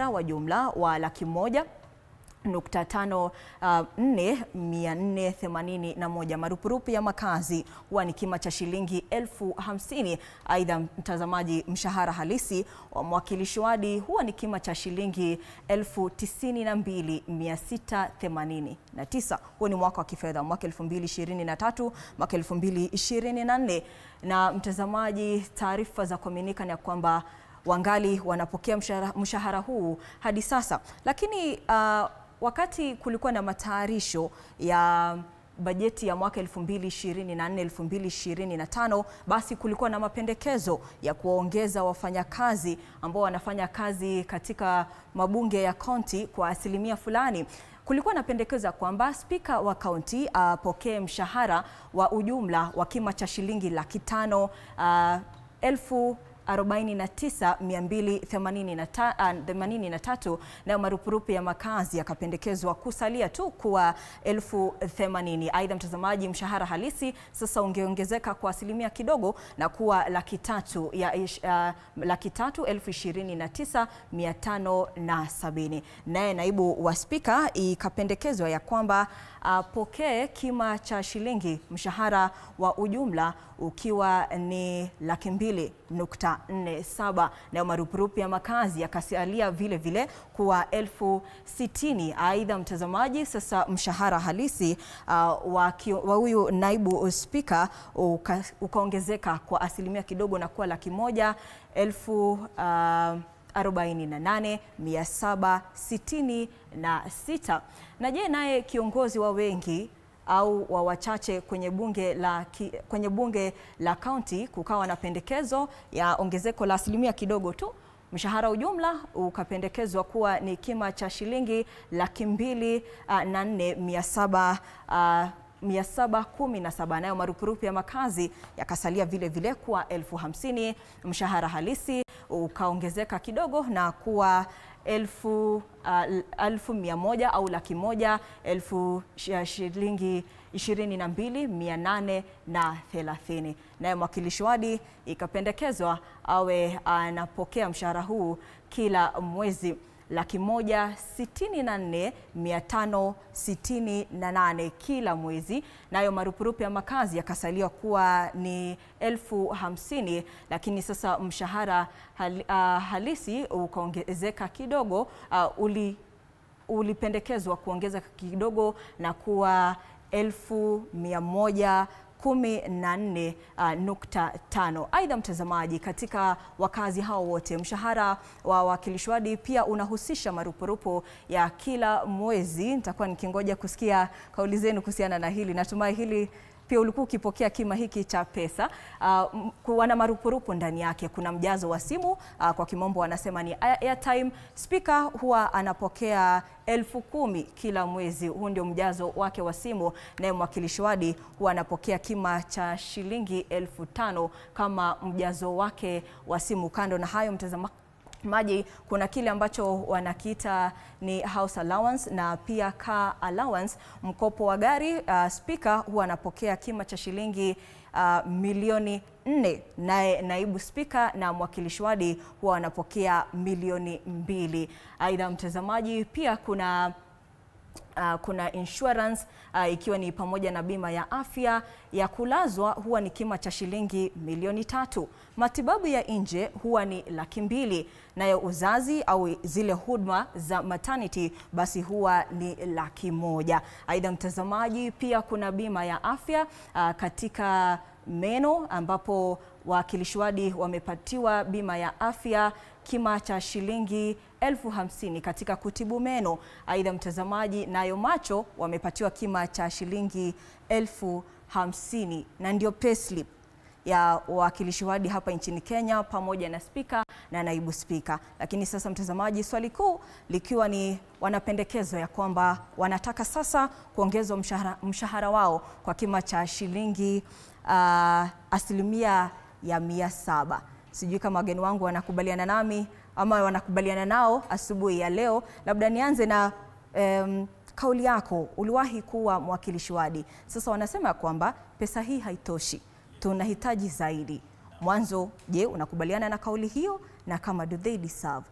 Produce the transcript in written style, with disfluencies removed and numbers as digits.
wa jumla wa Laki 1.54,481. Marupurupu ya makazi huwa ni kima cha shilingi 50,000. Aidha mtazamaji, mshahara halisi wa mwakilishi wadi huwa ni kima cha shilingi 92,689. Huo ni mwaka wa kifedha mwaka 2023 mwaka 2024. Na mtazamaji, taarifa za kuaminika ni kwamba wangali wanapokea mshahara huu hadi sasa. Lakini wakati kulikuwa na matayarisho ya bajeti ya mwaka 2024-2025, basi kulikuwa na mapendekezo ya kuongeza wafanyakazi ambao wanafanya kazi katika mabunge ya kaunti kwa asilimia fulani. Kulikuwa na pendekezo kwamba spika wa kaunti apokee mshahara wa ujumla wa kima cha shilingi Laki 5,49,283, na marupurupu ya makazi yakapendekezwa kusalia tu kwa 80,000. Aidha mtazamaji, mshahara halisi sasa ungeongezeka kwa asilimia kidogo na kuwa Laki 3,29,570. Naye naibu wa spika ikapendekezwa ya kwamba apokee kima cha shilingi mshahara wa ujumla ukiwa ni Laki 2.47, na marupurupu ya makazi yakasalia vile vile kuwa 60,000. Aidha mtazamaji, sasa mshahara halisi wa huyu naibu spika ukaongezeka kwa asilimia kidogo na kuwa Laki 1,48,766. Na je, naye kiongozi wa wengi au wa wachache kwenye bunge la kaunti, kukawa na pendekezo ya ongezeko la asilimia kidogo tu. Mshahara ujumla ukapendekezwa kuwa ni kima cha shilingi Laki 2,04,717, nayo marupurupu ya makazi yakasalia vile vile kuwa 50,000. Mshahara halisi ukaongezeka kidogo na kuwa 1,100 au Laki 1,000 shilingi 22,830. Naye mwakilishi wadi ikapendekezwa awe anapokea mshahara huu kila mwezi Laki 1,64,568 kila mwezi. Nayo marupurupu ya makazi yakasalia kuwa ni 50,000, lakini sasa mshahara halisi ukaongezeka kidogo, ulipendekezwa kuongeza kidogo na kuwa 1,114.5. Aidha mtazamaji, katika wakazi hao wote, mshahara wa wakilishi wadi pia unahusisha marupurupu ya kila mwezi. Nitakuwa nikingoja kusikia kauli zenu kuhusiana na hili. Natumai hili pia ulikuwa ukipokea kima hiki cha pesa. Wana marupurupu ndani yake. Kuna mjazo wa simu, kwa kimombo wanasema ni airtime. Spika huwa anapokea 10,000 kila mwezi. Huu ndio mjazo wake wa simu. Naye mwakilishi wadi huwa anapokea kima cha shilingi 5,000 kama mjazo wake wa simu. Kando na hayo mtazamaji, kuna kile ambacho wanakiita ni house allowance na pia car allowance, mkopo wa gari. Spika huwa anapokea kima cha shilingi milioni 4, naye naibu spika na mwakilishi wadi huwa wanapokea milioni 2. Aidha mtazamaji, pia kuna insurance, ikiwa ni pamoja na bima ya afya ya kulazwa huwa ni kima cha shilingi milioni 3. Matibabu ya nje huwa ni Laki 2, nayo uzazi au zile huduma za maternity basi huwa ni Laki 1. Aidha mtazamaji, pia kuna bima ya afya katika meno, ambapo wakilishi wadi wamepatiwa bima ya afya kima cha shilingi 50,000 katika kutibu meno. Aidha mtazamaji, nayo macho wamepatiwa kima cha shilingi 50,000, na ndio payslip ya wakilishi wadi hapa nchini Kenya pamoja na spika na naibu spika. Lakini sasa mtazamaji, swali kuu likiwa ni wanapendekezo ya kwamba wanataka sasa kuongezwa mshahara wao kwa kima cha shilingi asilimia ya 700. Sijui kama wageni wangu wanakubaliana nami ama wanakubaliana nao asubuhi ya leo. Labda nianze na kauli yako. Uliwahi kuwa mwakilishi wadi, sasa wanasema kwamba pesa hii haitoshi, tunahitaji zaidi. Mwanzo, je, unakubaliana na kauli hiyo? Na kama do they deserve